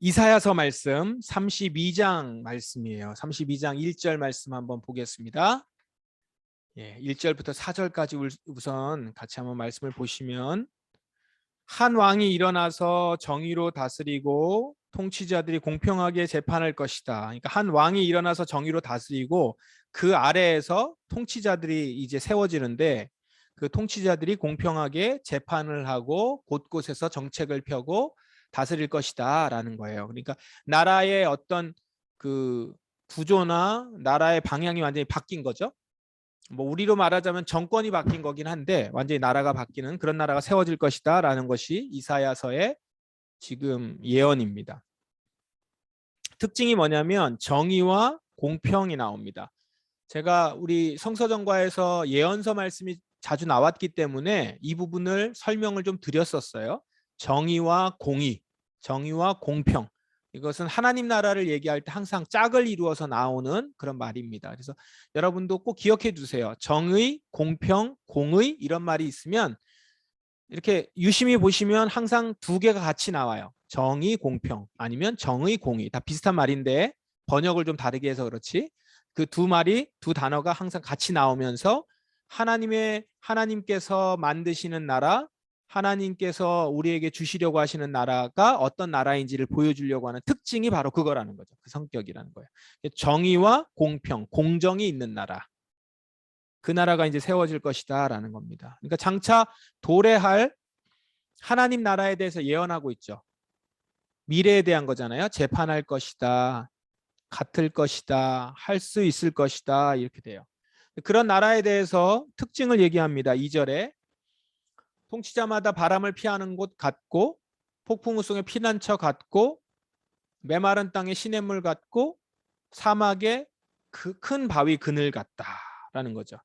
이사야서 말씀 32장 말씀이에요. 32장 1절 말씀 한번 보겠습니다. 1절부터 4절까지 우선 같이 한번 말씀을 보시면, 한 왕이 일어나서 정의로 다스리고 통치자들이 공평하게 재판할 것이다. 그러니까 한 왕이 일어나서 정의로 다스리고 그 아래에서 통치자들이 이제 세워지는데, 그 통치자들이 공평하게 재판을 하고 곳곳에서 정책을 펴고 다스릴 것이다 라는 거예요. 그러니까 나라의 어떤 그 구조나 나라의 방향이 완전히 바뀐 거죠. 뭐 우리로 말하자면 정권이 바뀐 거긴 한데 완전히 나라가 바뀌는 그런 나라가 세워질 것이다 라는 것이 이사야서의 지금 예언입니다. 특징이 뭐냐면 정의와 공평이 나옵니다. 제가 우리 성서정과에서 예언서 말씀이 자주 나왔기 때문에 이 부분을 설명을 좀 드렸었어요. 정의와 공의, 정의와 공평. 이것은 하나님 나라를 얘기할 때 항상 짝을 이루어서 나오는 그런 말입니다. 그래서 여러분도 꼭 기억해 두세요. 정의, 공평, 공의 이런 말이 있으면 이렇게 유심히 보시면 항상 두 개가 같이 나와요. 정의, 공평 아니면 정의, 공의. 다 비슷한 말인데 번역을 좀 다르게 해서 그렇지. 그 두 말이, 두 단어가 항상 같이 나오면서 하나님께서 만드시는 나라, 하나님께서 우리에게 주시려고 하시는 나라가 어떤 나라인지를 보여주려고 하는 특징이 바로 그거라는 거죠. 그 성격이라는 거예요. 정의와 공평, 공정이 있는 나라. 그 나라가 이제 세워질 것이다 라는 겁니다. 그러니까 장차 도래할 하나님 나라에 대해서 예언하고 있죠. 미래에 대한 거잖아요. 재판할 것이다, 같을 것이다, 할 수 있을 것이다 이렇게 돼요. 그런 나라에 대해서 특징을 얘기합니다. 2절에 통치자마다 바람을 피하는 곳 같고 폭풍우 속의 피난처 같고 메마른 땅에 시냇물 같고 사막의 그 큰 바위 그늘 같다라는 거죠.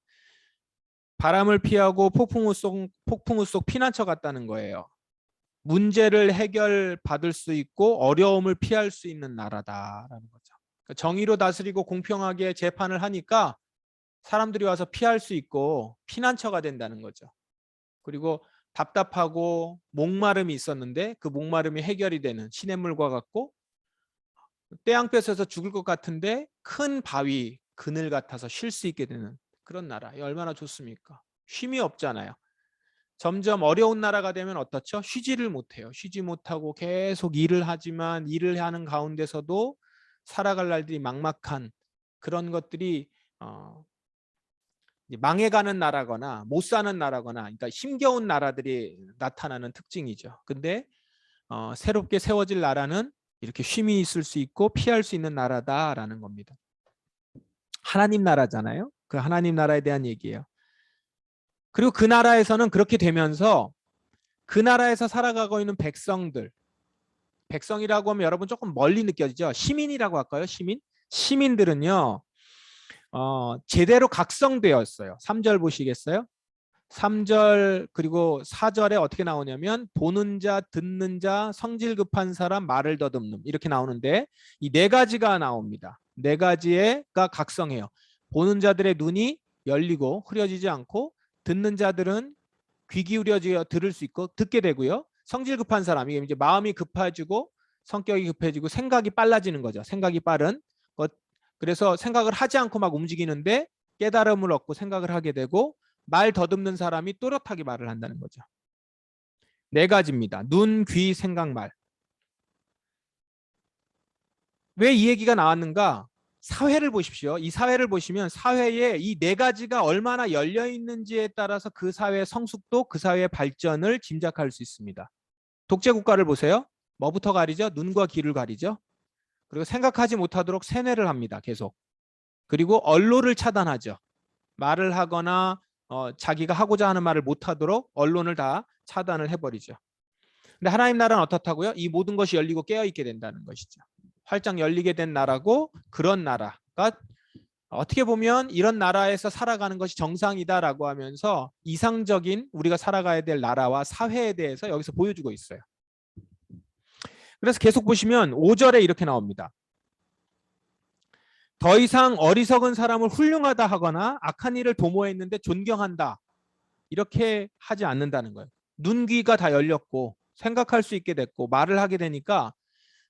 바람을 피하고 폭풍우 속 피난처 같다는 거예요. 문제를 해결받을 수 있고 어려움을 피할 수 있는 나라다라는 거죠. 그러니까 정의로 다스리고 공평하게 재판을 하니까 사람들이 와서 피할 수 있고 피난처가 된다는 거죠. 그리고 답답하고 목마름이 있었는데 그 목마름이 해결이 되는 시냇물과 같고, 떼양 뺏어서 죽을 것 같은데 큰 바위 그늘 같아서 쉴 수 있게 되는 그런 나라. 얼마나 좋습니까? 쉼이 없잖아요. 점점 어려운 나라가 되면 어떻죠? 쉬지를 못해요. 쉬지 못하고 계속 일을 하지만 일을 하는 가운데서도 살아갈 날들이 막막한 그런 것들이 망해가는 나라거나 못 사는 나라거나, 그러니까 힘겨운 나라들이 나타나는 특징이죠. 근데 새롭게 세워질 나라는 이렇게 쉼이 있을 수 있고 피할 수 있는 나라다라는 겁니다. 하나님 나라잖아요. 그 하나님 나라에 대한 얘기예요. 그리고 그 나라에서는 그렇게 되면서 그 나라에서 살아가고 있는 백성들, 백성이라고 하면 여러분 조금 멀리 느껴지죠. 시민이라고 할까요? 시민들은요 제대로 각성되었어요. 3절 보시겠어요? 3절 그리고 4절에 어떻게 나오냐면 보는 자, 듣는 자, 성질 급한 사람, 말을 더듬는 이렇게 나오는데 이 네 가지가 나옵니다. 네 가지가 각성해요. 보는 자들의 눈이 열리고 흐려지지 않고, 듣는 자들은 귀 기울여져 들을 수 있고 듣게 되고요. 성질 급한 사람, 이게 이제 마음이 급해지고 성격이 급해지고 생각이 빨라지는 거죠. 생각이 빠른 것. 그래서 생각을 하지 않고 막 움직이는데 깨달음을 얻고 생각을 하게 되고, 말 더듬는 사람이 또렷하게 말을 한다는 거죠. 네 가지입니다. 눈, 귀, 생각, 말. 왜 이 얘기가 나왔는가? 사회를 보십시오. 이 사회를 보시면 사회에 이 네 가지가 얼마나 열려 있는지에 따라서 그 사회의 성숙도, 그 사회의 발전을 짐작할 수 있습니다. 독재 국가를 보세요. 뭐부터 가리죠? 눈과 귀를 가리죠. 그리고 생각하지 못하도록 세뇌를 합니다. 계속. 그리고 언론을 차단하죠. 말을 하거나 자기가 하고자 하는 말을 못하도록 언론을 다 차단을 해버리죠. 근데 하나님 나라는 어떻다고요? 이 모든 것이 열리고 깨어있게 된다는 것이죠. 활짝 열리게 된 나라고, 그런 나라가 어떻게 보면 이런 나라에서 살아가는 것이 정상이다라고 하면서 이상적인 우리가 살아가야 될 나라와 사회에 대해서 여기서 보여주고 있어요. 그래서 계속 보시면 5절에 이렇게 나옵니다. 더 이상 어리석은 사람을 훌륭하다 하거나 악한 일을 도모했는데 존경한다 이렇게 하지 않는다는 거예요. 눈, 귀가 다 열렸고 생각할 수 있게 됐고 말을 하게 되니까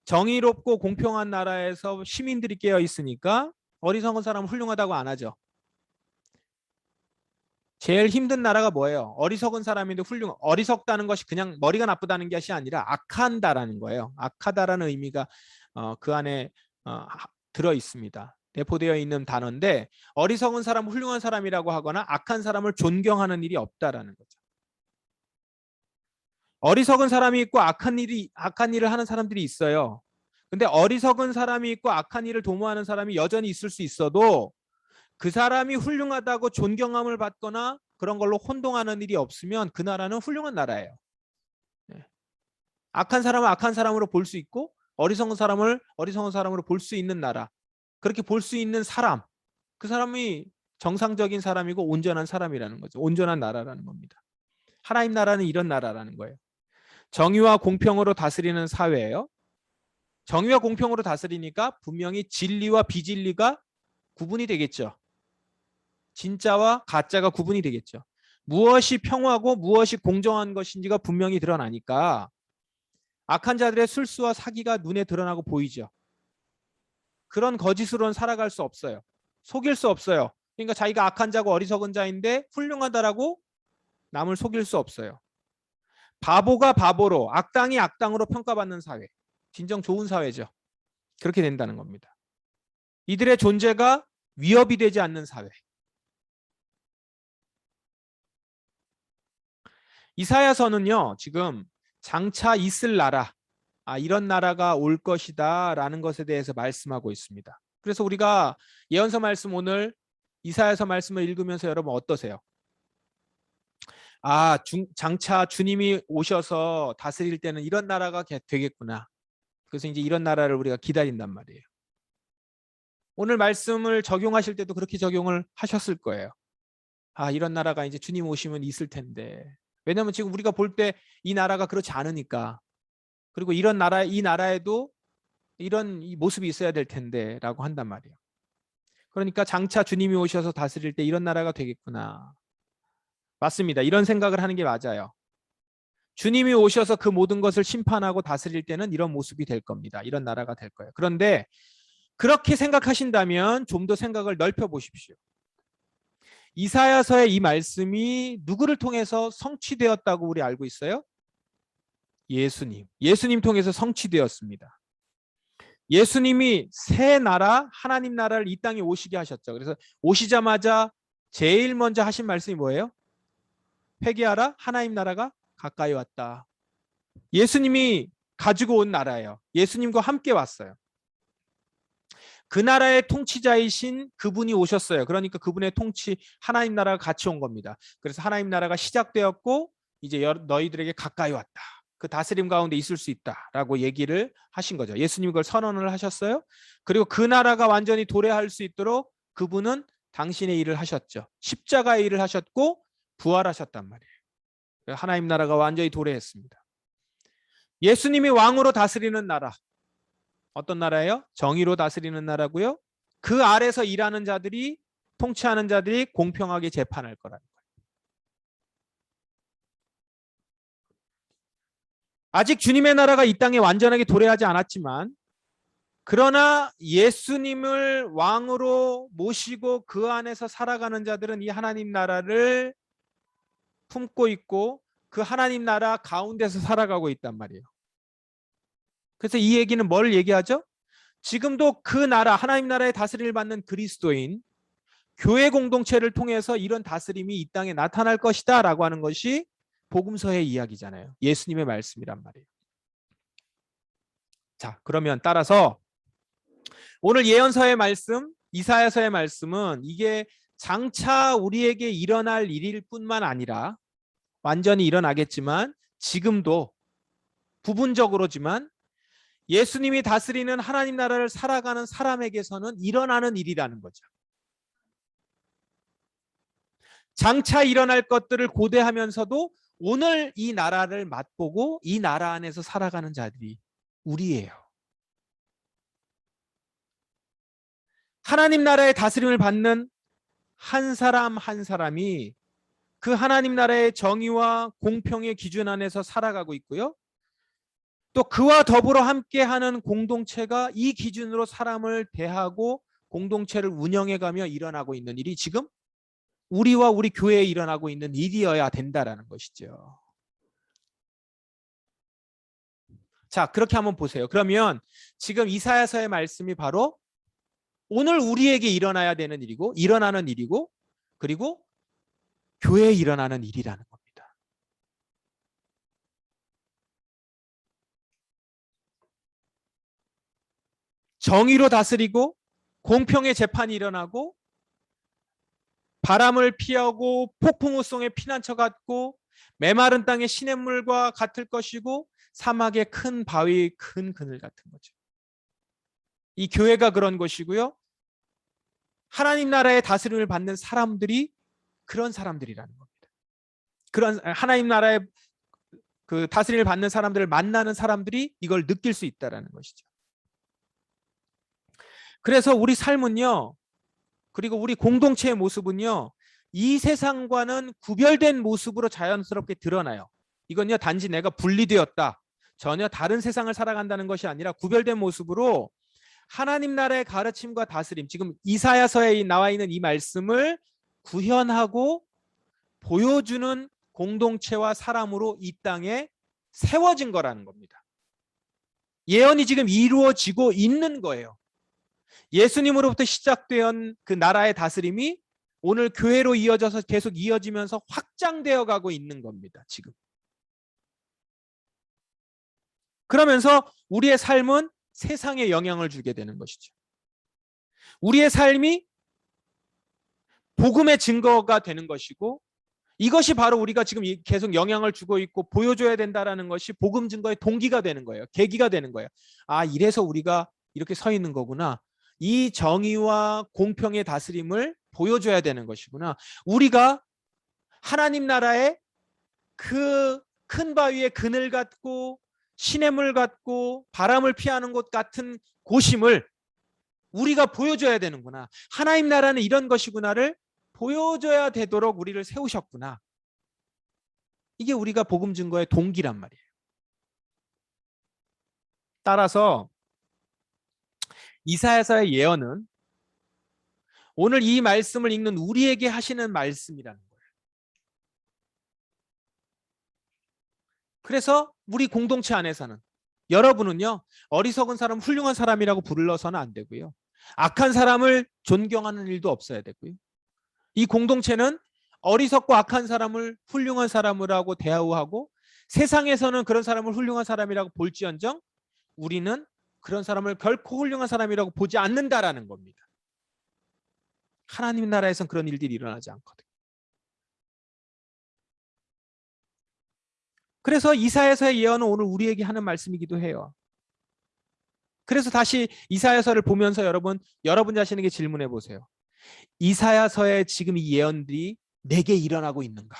정의롭고 공평한 나라에서 시민들이 깨어 있으니까 어리석은 사람은 훌륭하다고 안 하죠. 제일 힘든 나라가 뭐예요? 어리석은 사람인데 어리석다는 것이 그냥 머리가 나쁘다는 것이 아니라 악한다라는 거예요. 악하다라는 의미가 그 안에 들어 있습니다. 내포되어 있는 단어인데 어리석은 사람, 훌륭한 사람이라고 하거나 악한 사람을 존경하는 일이 없다라는 거죠. 어리석은 사람이 있고 악한 일을 하는 사람들이 있어요. 근데 어리석은 사람이 있고 악한 일을 도모하는 사람이 여전히 있을 수 있어도 그 사람이 훌륭하다고 존경함을 받거나 그런 걸로 혼동하는 일이 없으면 그 나라는 훌륭한 나라예요. 악한 사람은 악한 사람으로 볼 수 있고 어리석은 사람을 어리석은 사람으로 볼 수 있는 나라. 그렇게 볼 수 있는 사람. 그 사람이 정상적인 사람이고 온전한 사람이라는 거죠. 온전한 나라라는 겁니다. 하나님 나라는 이런 나라라는 거예요. 정의와 공평으로 다스리는 사회예요. 정의와 공평으로 다스리니까 분명히 진리와 비진리가 구분이 되겠죠. 진짜와 가짜가 구분이 되겠죠. 무엇이 평화고 무엇이 공정한 것인지가 분명히 드러나니까 악한 자들의 술수와 사기가 눈에 드러나고 보이죠. 그런 거짓으로는 살아갈 수 없어요. 속일 수 없어요. 그러니까 자기가 악한 자고 어리석은 자인데 훌륭하다라고 남을 속일 수 없어요. 바보가 바보로, 악당이 악당으로 평가받는 사회. 진정 좋은 사회죠. 그렇게 된다는 겁니다. 이들의 존재가 위협이 되지 않는 사회. 이사야서는요, 지금 장차 있을 나라, 이런 나라가 올 것이다 라는 것에 대해서 말씀하고 있습니다. 그래서 우리가 예언서 말씀 오늘 이사야서 말씀을 읽으면서 여러분 어떠세요? 장차 주님이 오셔서 다스릴 때는 이런 나라가 되겠구나. 그래서 이제 이런 나라를 우리가 기다린단 말이에요. 오늘 말씀을 적용하실 때도 그렇게 적용을 하셨을 거예요. 이런 나라가 이제 주님 오시면 있을 텐데. 왜냐하면 지금 우리가 볼 때 이 나라가 그렇지 않으니까. 그리고 이 나라에도 이런 모습이 있어야 될 텐데 라고 한단 말이에요. 그러니까 장차 주님이 오셔서 다스릴 때 이런 나라가 되겠구나. 맞습니다. 이런 생각을 하는 게 맞아요. 주님이 오셔서 그 모든 것을 심판하고 다스릴 때는 이런 모습이 될 겁니다. 이런 나라가 될 거예요. 그런데 그렇게 생각하신다면 좀 더 생각을 넓혀 보십시오. 이사야서의 이 말씀이 누구를 통해서 성취되었다고 우리 알고 있어요? 예수님 통해서 성취되었습니다. 예수님이 새 나라, 하나님 나라를 이 땅에 오시게 하셨죠. 그래서 오시자마자 제일 먼저 하신 말씀이 뭐예요? 회개하라, 하나님 나라가 가까이 왔다. 예수님이 가지고 온 나라예요. 예수님과 함께 왔어요. 그 나라의 통치자이신 그분이 오셨어요. 그러니까 그분의 통치, 하나님 나라가 같이 온 겁니다. 그래서 하나님 나라가 시작되었고 이제 너희들에게 가까이 왔다. 그 다스림 가운데 있을 수 있다라고 얘기를 하신 거죠. 예수님이 그걸 선언을 하셨어요. 그리고 그 나라가 완전히 도래할 수 있도록 그분은 당신의 일을 하셨죠. 십자가의 일을 하셨고 부활하셨단 말이에요. 하나님 나라가 완전히 도래했습니다. 예수님이 왕으로 다스리는 나라. 어떤 나라예요? 정의로 다스리는 나라고요. 그 아래서 일하는 자들이, 통치하는 자들이 공평하게 재판할 거라는 거예요. 아직 주님의 나라가 이 땅에 완전하게 도래하지 않았지만 그러나 예수님을 왕으로 모시고 그 안에서 살아가는 자들은 이 하나님 나라를 품고 있고 그 하나님 나라 가운데서 살아가고 있단 말이에요. 그래서 이 얘기는 뭘 얘기하죠? 지금도 그 나라, 하나님 나라의 다스림을 받는 그리스도인, 교회 공동체를 통해서 이런 다스림이 이 땅에 나타날 것이다 라고 하는 것이 복음서의 이야기잖아요. 예수님의 말씀이란 말이에요. 자, 그러면 따라서 오늘 예언서의 말씀, 이사야서의 말씀은 이게 장차 우리에게 일어날 일일 뿐만 아니라 완전히 일어나겠지만 지금도 부분적으로지만 예수님이 다스리는 하나님 나라를 살아가는 사람에게서는 일어나는 일이라는 거죠. 장차 일어날 것들을 고대하면서도 오늘 이 나라를 맛보고 이 나라 안에서 살아가는 자들이 우리예요. 하나님 나라의 다스림을 받는 한 사람 한 사람이 그 하나님 나라의 정의와 공평의 기준 안에서 살아가고 있고요. 또 그와 더불어 함께하는 공동체가 이 기준으로 사람을 대하고 공동체를 운영해가며 일어나고 있는 일이 지금 우리와 우리 교회에 일어나고 있는 일이어야 된다라는 것이죠. 자, 그렇게 한번 보세요. 그러면 지금 이사야서의 말씀이 바로 오늘 우리에게 일어나야 되는 일이고 일어나는 일이고 그리고 교회에 일어나는 일이라는 겁니다. 정의로 다스리고 공평의 재판이 일어나고 바람을 피하고 폭풍우성에 피난처 같고 메마른 땅의 시냇물과 같을 것이고 사막의 큰 바위 큰 그늘 같은 거죠. 이 교회가 그런 것이고요. 하나님 나라의 다스림을 받는 사람들이 그런 사람들이라는 겁니다. 그런 하나님 나라의 그 다스림을 받는 사람들을 만나는 사람들이 이걸 느낄 수 있다는 것이죠. 그래서 우리 삶은요. 그리고 우리 공동체의 모습은요. 이 세상과는 구별된 모습으로 자연스럽게 드러나요. 이건요. 단지 내가 분리되었다. 전혀 다른 세상을 살아간다는 것이 아니라 구별된 모습으로 하나님 나라의 가르침과 다스림, 지금 이사야서에 나와 있는 이 말씀을 구현하고 보여주는 공동체와 사람으로 이 땅에 세워진 거라는 겁니다. 예언이 지금 이루어지고 있는 거예요. 예수님으로부터 시작된 그 나라의 다스림이 오늘 교회로 이어져서 계속 이어지면서 확장되어 가고 있는 겁니다. 지금. 그러면서 우리의 삶은 세상에 영향을 주게 되는 것이죠. 우리의 삶이 복음의 증거가 되는 것이고 이것이 바로 우리가 지금 계속 영향을 주고 있고 보여줘야 된다는 것이 복음 증거의 동기가 되는 거예요. 계기가 되는 거예요. 아, 이래서 우리가 이렇게 서 있는 거구나. 이 정의와 공평의 다스림을 보여줘야 되는 것이구나. 우리가 하나님 나라의 그 큰 바위의 그늘 같고 시냇물 같고 바람을 피하는 곳 같은 곳임을 우리가 보여줘야 되는구나. 하나님 나라는 이런 것이구나를 보여줘야 되도록 우리를 세우셨구나. 이게 우리가 복음 증거의 동기란 말이에요. 따라서 이사야서의 예언은 오늘 이 말씀을 읽는 우리에게 하시는 말씀이라는 거예요. 그래서 우리 공동체 안에서는 여러분은요. 어리석은 사람, 훌륭한 사람이라고 불러서는 안 되고요. 악한 사람을 존경하는 일도 없어야 되고요. 이 공동체는 어리석고 악한 사람을 훌륭한 사람이라고 대우하고 세상에서는 그런 사람을 훌륭한 사람이라고 볼지언정 우리는 그런 사람을 결코 훌륭한 사람이라고 보지 않는다라는 겁니다. 하나님 나라에선 그런 일들이 일어나지 않거든요. 그래서 이사야서의 예언은 오늘 우리에게 하는 말씀이기도 해요. 그래서 다시 이사야서를 보면서 여러분 자신에게 질문해 보세요. 이사야서의 지금 이 예언들이 내게 일어나고 있는가?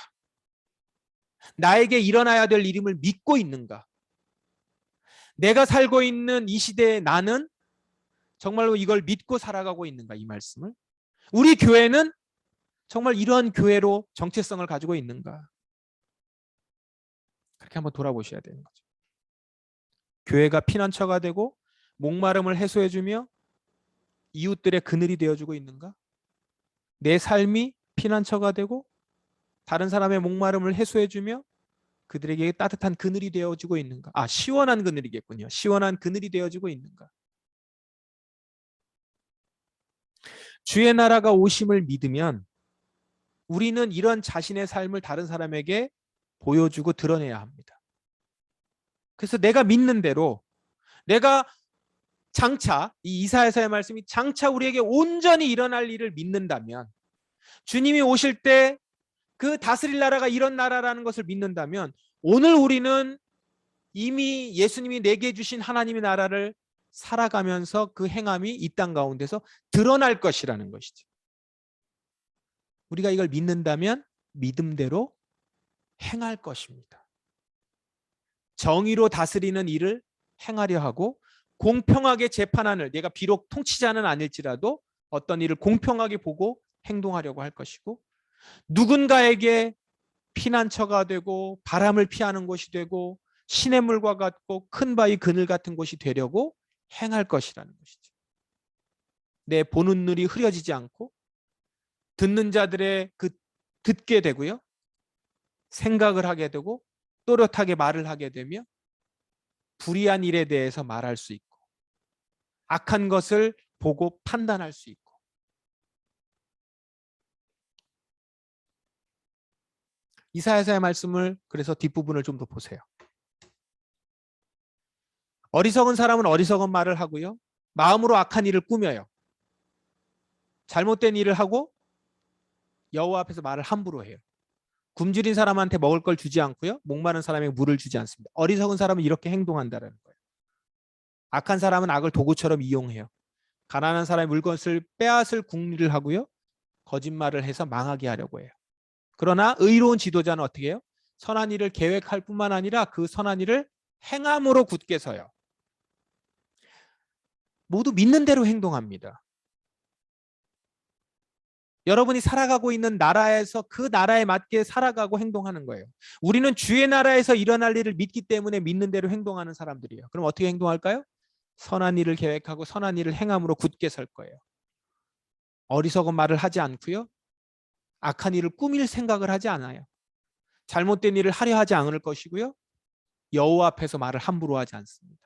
나에게 일어나야 될 일임을 믿고 있는가? 내가 살고 있는 이 시대에 나는 정말로 이걸 믿고 살아가고 있는가? 이 말씀을. 우리 교회는 정말 이러한 교회로 정체성을 가지고 있는가? 그렇게 한번 돌아보셔야 되는 거죠. 교회가 피난처가 되고 목마름을 해소해주며 이웃들의 그늘이 되어주고 있는가? 내 삶이 피난처가 되고 다른 사람의 목마름을 해소해주며 그들에게 따뜻한 그늘이 되어주고 있는가? 아, 시원한 그늘이겠군요. 시원한 그늘이 되어주고 있는가? 주의 나라가 오심을 믿으면 우리는 이런 자신의 삶을 다른 사람에게 보여주고 드러내야 합니다. 그래서 내가 믿는 대로 내가 장차 이 이사야서의 말씀이 장차 우리에게 온전히 일어날 일을 믿는다면 주님이 오실 때 그 다스릴 나라가 이런 나라라는 것을 믿는다면 오늘 우리는 이미 예수님이 내게 주신 하나님의 나라를 살아가면서 그 행함이 이 땅 가운데서 드러날 것이라는 것이죠. 우리가 이걸 믿는다면 믿음대로 행할 것입니다. 정의로 다스리는 일을 행하려 하고 공평하게 재판하는 내가 비록 통치자는 아닐지라도 어떤 일을 공평하게 보고 행동하려고 할 것이고 누군가에게 피난처가 되고 바람을 피하는 곳이 되고 시냇물과 같고 큰 바위 그늘 같은 곳이 되려고 행할 것이라는 것이죠. 내 보는 눈이 흐려지지 않고 듣는 자들의 그 듣게 되고요. 생각을 하게 되고 또렷하게 말을 하게 되며 불의한 일에 대해서 말할 수 있고 악한 것을 보고 판단할 수 있고 이사야서의 말씀을 그래서 뒷부분을 좀 더 보세요. 어리석은 사람은 어리석은 말을 하고요. 마음으로 악한 일을 꾸며요. 잘못된 일을 하고 여호와 앞에서 말을 함부로 해요. 굶주린 사람한테 먹을 걸 주지 않고요. 목마른 사람에게 물을 주지 않습니다. 어리석은 사람은 이렇게 행동한다는 거예요. 악한 사람은 악을 도구처럼 이용해요. 가난한 사람의 물건을 빼앗을 궁리를 하고요. 거짓말을 해서 망하게 하려고 해요. 그러나 의로운 지도자는 어떻게 해요? 선한 일을 계획할 뿐만 아니라 그 선한 일을 행함으로 굳게 서요. 모두 믿는 대로 행동합니다. 여러분이 살아가고 있는 나라에서 그 나라에 맞게 살아가고 행동하는 거예요. 우리는 주의 나라에서 일어날 일을 믿기 때문에 믿는 대로 행동하는 사람들이에요. 그럼 어떻게 행동할까요? 선한 일을 계획하고 선한 일을 행함으로 굳게 설 거예요. 어리석은 말을 하지 않고요. 악한 일을 꾸밀 생각을 하지 않아요. 잘못된 일을 하려 하지 않을 것이고요. 여호와 앞에서 말을 함부로 하지 않습니다.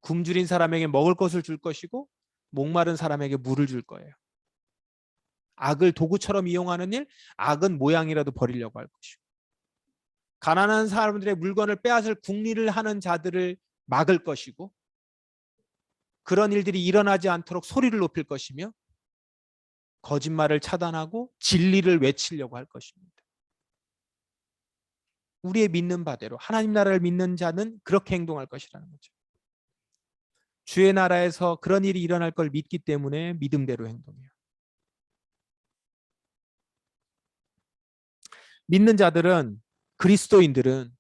굶주린 사람에게 먹을 것을 줄 것이고 목마른 사람에게 물을 줄 거예요. 악을 도구처럼 이용하는 일, 악은 모양이라도 버리려고 할 것이고 가난한 사람들의 물건을 빼앗을 궁리를 하는 자들을 막을 것이고 그런 일들이 일어나지 않도록 소리를 높일 것이며 거짓말을 차단하고 진리를 외치려고 할 것입니다. 우리의 믿는 바대로 하나님 나라를 믿는 자는 그렇게 행동할 것이라는 거죠. 주의 나라에서 그런 일이 일어날 걸 믿기 때문에 믿음대로 행동해요. 믿는 자들은 그리스도인들은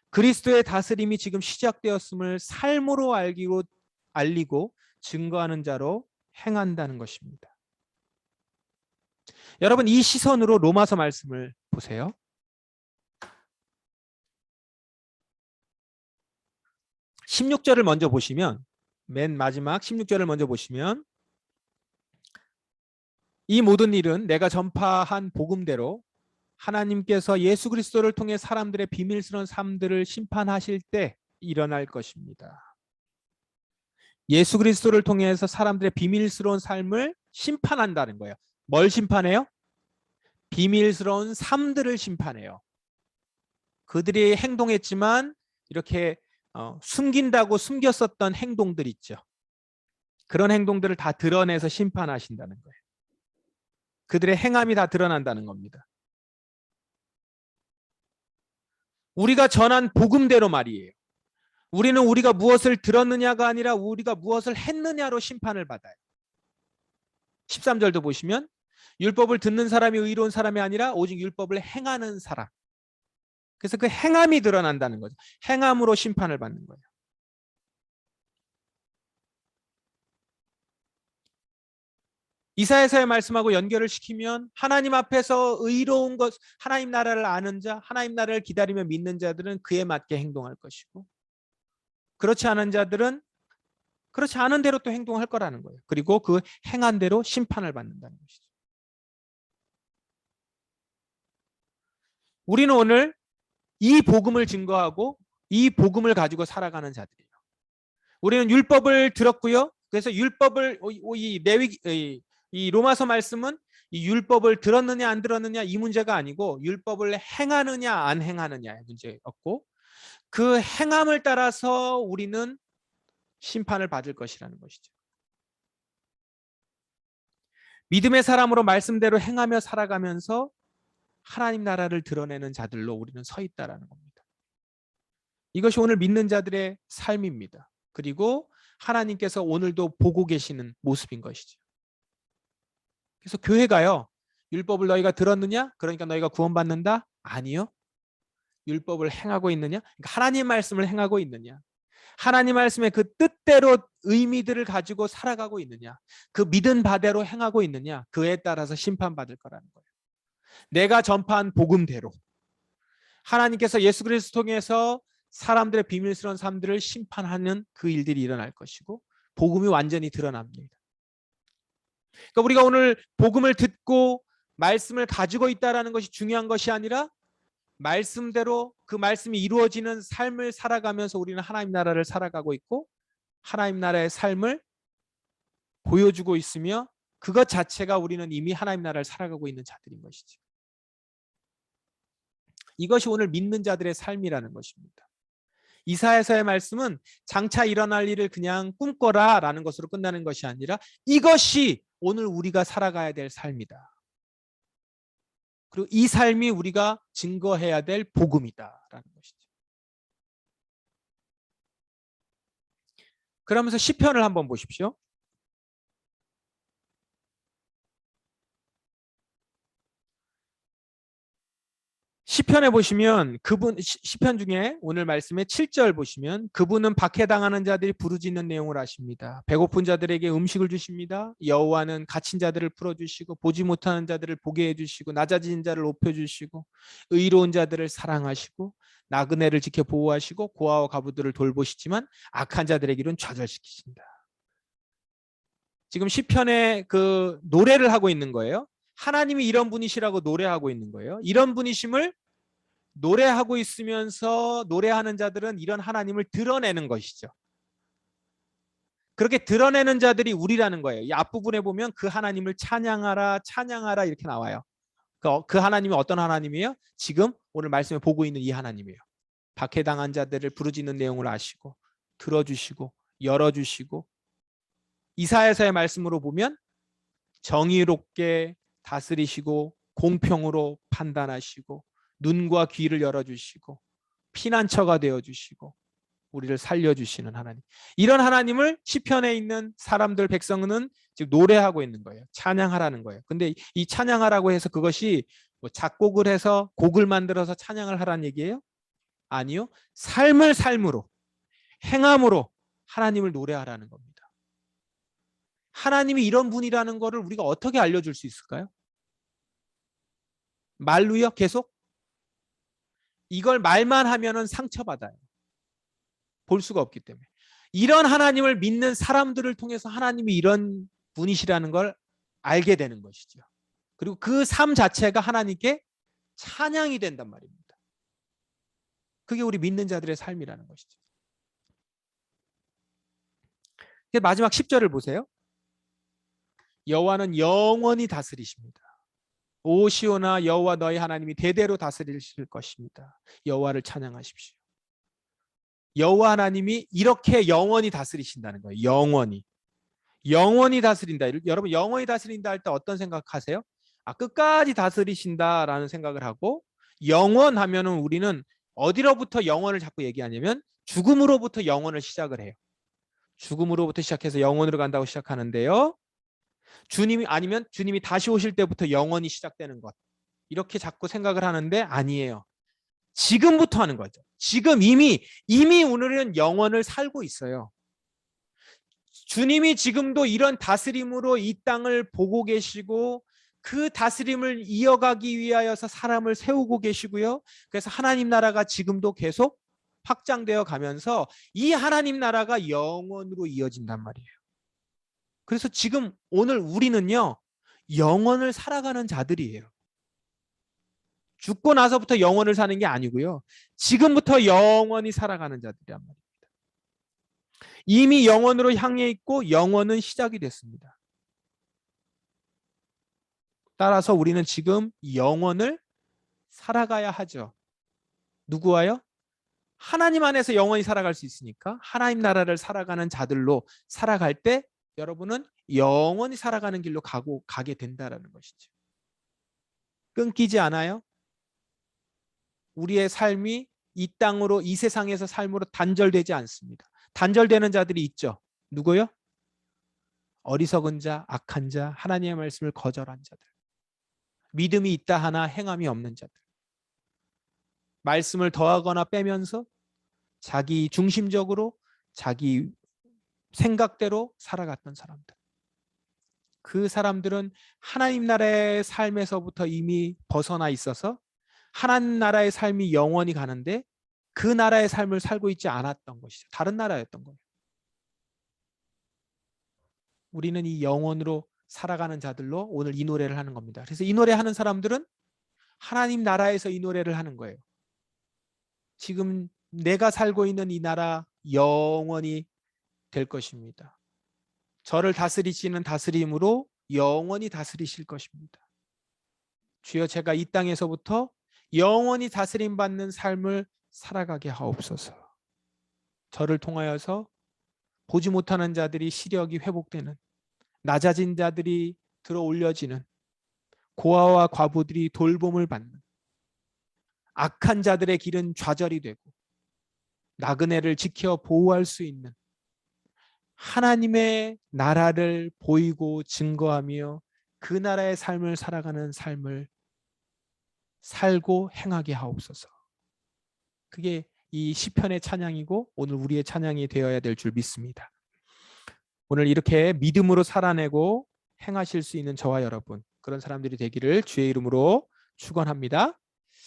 그리스도의 다스림이 지금 시작되었음을 삶으로 알리고 증거하는 자로 행한다는 것입니다. 여러분 이 시선으로 로마서 말씀을 보세요. 16절을 먼저 보시면 맨 마지막 16절을 먼저 보시면 이 모든 일은 내가 전파한 복음대로 하나님께서 예수 그리스도를 통해 사람들의 비밀스러운 삶들을 심판하실 때 일어날 것입니다. 예수 그리스도를 통해서 사람들의 비밀스러운 삶을 심판한다는 거예요. 뭘 심판해요? 비밀스러운 삶들을 심판해요. 그들이 행동했지만 이렇게 숨긴다고 숨겼었던 행동들 있죠. 그런 행동들을 다 드러내서 심판하신다는 거예요. 그들의 행함이 다 드러난다는 겁니다. 우리가 전한 복음대로 말이에요. 우리는 우리가 무엇을 들었느냐가 아니라 우리가 무엇을 했느냐로 심판을 받아요. 13절도 보시면 율법을 듣는 사람이 의로운 사람이 아니라 오직 율법을 행하는 사람. 그래서 그 행함이 드러난다는 거죠. 행함으로 심판을 받는 거예요. 이사야서의 말씀하고 연결을 시키면 하나님 앞에서 의로운 것, 하나님 나라를 아는 자, 하나님 나라를 기다리며 믿는 자들은 그에 맞게 행동할 것이고 그렇지 않은 자들은 그렇지 않은 대로 또 행동할 거라는 거예요. 그리고 그 행한 대로 심판을 받는다는 것이죠. 우리는 오늘 이 복음을 증거하고 이 복음을 가지고 살아가는 자들이에요. 우리는 율법을 들었고요. 그래서 율법을 이 로마서 말씀은 이 율법을 들었느냐 안 들었느냐 이 문제가 아니고 율법을 행하느냐 안 행하느냐의 문제였고 그 행함을 따라서 우리는 심판을 받을 것이라는 것이죠. 믿음의 사람으로 말씀대로 행하며 살아가면서 하나님 나라를 드러내는 자들로 우리는 서 있다라는 겁니다. 이것이 오늘 믿는 자들의 삶입니다. 그리고 하나님께서 오늘도 보고 계시는 모습인 것이죠. 그래서 교회가요. 율법을 너희가 들었느냐? 그러니까 너희가 구원받는다? 아니요. 율법을 행하고 있느냐? 그러니까 하나님 말씀을 행하고 있느냐? 하나님 말씀의 그 뜻대로 의미들을 가지고 살아가고 있느냐? 그 믿은 바대로 행하고 있느냐? 그에 따라서 심판받을 거라는 거예요. 내가 전파한 복음대로 하나님께서 예수 그리스도 통해서 사람들의 비밀스러운 삶들을 심판하는 그 일들이 일어날 것이고 복음이 완전히 드러납니다. 그러니까 우리가 오늘 복음을 듣고 말씀을 가지고 있다는 것이 중요한 것이 아니라 말씀대로 그 말씀이 이루어지는 삶을 살아가면서 우리는 하나님 나라를 살아가고 있고 하나님 나라의 삶을 보여주고 있으며 그것 자체가 우리는 이미 하나님 나라를 살아가고 있는 자들인 것이죠. 이것이 오늘 믿는 자들의 삶이라는 것입니다. 이사야서의 말씀은 장차 일어날 일을 그냥 꿈꿔라 라는 것으로 끝나는 것이 아니라 이것이 오늘 우리가 살아가야 될 삶이다. 그리고 이 삶이 우리가 증거해야 될 복음이다라는 것이죠. 그러면서 시편을 한번 보십시오. 시편에 보시면 그분 시편 중에 오늘 말씀의 7절 보시면 그분은 박해당하는 자들이 부르짖는 내용을 아십니다. 배고픈 자들에게 음식을 주십니다. 여호와는 갇힌 자들을 풀어주시고 보지 못하는 자들을 보게 해주시고 낮아진 자를 높여주시고 의로운 자들을 사랑하시고 나그네를 지켜 보호하시고 고아와 과부들을 돌보시지만 악한 자들의 길은 좌절시키신다. 지금 시편에 그 노래를 하고 있는 거예요. 하나님이 이런 분이시라고 노래하고 있는 거예요. 이런 분이심을 노래하고 있으면서 노래하는 자들은 이런 하나님을 드러내는 것이죠. 그렇게 드러내는 자들이 우리라는 거예요. 이 앞부분에 보면 그 하나님을 찬양하라 찬양하라 이렇게 나와요. 그 하나님이 어떤 하나님이에요? 지금 오늘 말씀에 보고 있는 이 하나님이에요. 박해당한 자들을 부르짖는 내용을 아시고 들어주시고 열어주시고 이사야서의 말씀으로 보면 정의롭게 다스리시고 공평으로 판단하시고 눈과 귀를 열어주시고 피난처가 되어주시고 우리를 살려주시는 하나님. 이런 하나님을 시편에 있는 사람들 백성은 지금 노래하고 있는 거예요. 찬양하라는 거예요. 근데 이 찬양하라고 해서 그것이 뭐 작곡을 해서 곡을 만들어서 찬양을 하라는 얘기예요? 아니요. 삶을 삶으로 행함으로 하나님을 노래하라는 겁니다. 하나님이 이런 분이라는 것을 우리가 어떻게 알려줄 수 있을까요? 말로요? 계속? 이걸 말만 하면은 상처받아요. 볼 수가 없기 때문에. 이런 하나님을 믿는 사람들을 통해서 하나님이 이런 분이시라는 걸 알게 되는 것이죠. 그리고 그 삶 자체가 하나님께 찬양이 된단 말입니다. 그게 우리 믿는 자들의 삶이라는 것이죠. 마지막 10절을 보세요. 여호와는 영원히 다스리십니다. 오 시온아 여호와 너희 하나님이 대대로 다스리실 것입니다. 여호와를 찬양하십시오. 여호와 하나님이 이렇게 영원히 다스리신다는 거예요. 영원히 다스린다. 여러분 영원히 다스린다 할 때 어떤 생각하세요? 끝까지 다스리신다라는 생각을 하고 영원하면은 우리는 어디로부터 영원을 자꾸 얘기하냐면 죽음으로부터 영원을 시작을 해요. 죽음으로부터 시작해서 영원으로 간다고 시작하는데요. 주님이 아니면 주님이 다시 오실 때부터 영원이 시작되는 것. 이렇게 자꾸 생각을 하는데 아니에요. 지금부터 하는 거죠. 지금 이미 오늘은 영원을 살고 있어요. 주님이 지금도 이런 다스림으로 이 땅을 보고 계시고 그 다스림을 이어가기 위하여서 사람을 세우고 계시고요. 그래서 하나님 나라가 지금도 계속 확장되어 가면서 이 하나님 나라가 영원으로 이어진단 말이에요. 그래서 지금 오늘 우리는요. 영원을 살아가는 자들이에요. 죽고 나서부터 영원을 사는 게 아니고요. 지금부터 영원히 살아가는 자들이란 말입니다. 이미 영원으로 향해 있고 영원은 시작이 됐습니다. 따라서 우리는 지금 영원을 살아가야 하죠. 누구와요? 하나님 안에서 영원히 살아갈 수 있으니까 하나님 나라를 살아가는 자들로 살아갈 때 여러분은 영원히 살아가는 길로 가게 된다는 것이죠. 끊기지 않아요? 우리의 삶이 이 땅으로 이 세상에서 삶으로 단절되지 않습니다. 단절되는 자들이 있죠. 누구요? 어리석은 자, 악한 자, 하나님의 말씀을 거절한 자들. 믿음이 있다 하나 행함이 없는 자들. 말씀을 더하거나 빼면서 자기 중심적으로 자기 생각대로 살아갔던 사람들. 그 사람들은 하나님 나라의 삶에서부터 이미 벗어나 있어서 하나님 나라의 삶이 영원히 가는데 그 나라의 삶을 살고 있지 않았던 것이죠. 다른 나라였던 거예요. 우리는 이 영원으로 살아가는 자들로 오늘 이 노래를 하는 겁니다. 그래서 이 노래 하는 사람들은 하나님 나라에서 이 노래를 하는 거예요. 지금 내가 살고 있는 이 나라 영원히 될 것입니다. 저를 다스리시는 다스림으로 영원히 다스리실 것입니다. 주여, 제가 이 땅에서부터 영원히 다스림 받는 삶을 살아가게 하옵소서. 저를 통하여서 보지 못하는 자들이 시력이 회복되는, 낮아진 자들이 들어 올려지는, 고아와 과부들이 돌봄을 받는, 악한 자들의 길은 좌절이 되고 나그네를 지켜 보호할 수 있는 하나님의 나라를 보이고 증거하며 그 나라의 삶을 살아가는 삶을 살고 행하게 하옵소서. 그게 이 시편의 찬양이고 오늘 우리의 찬양이 되어야 될 줄 믿습니다. 오늘 이렇게 믿음으로 살아내고 행하실 수 있는 저와 여러분, 그런 사람들이 되기를 주의 이름으로 축원합니다.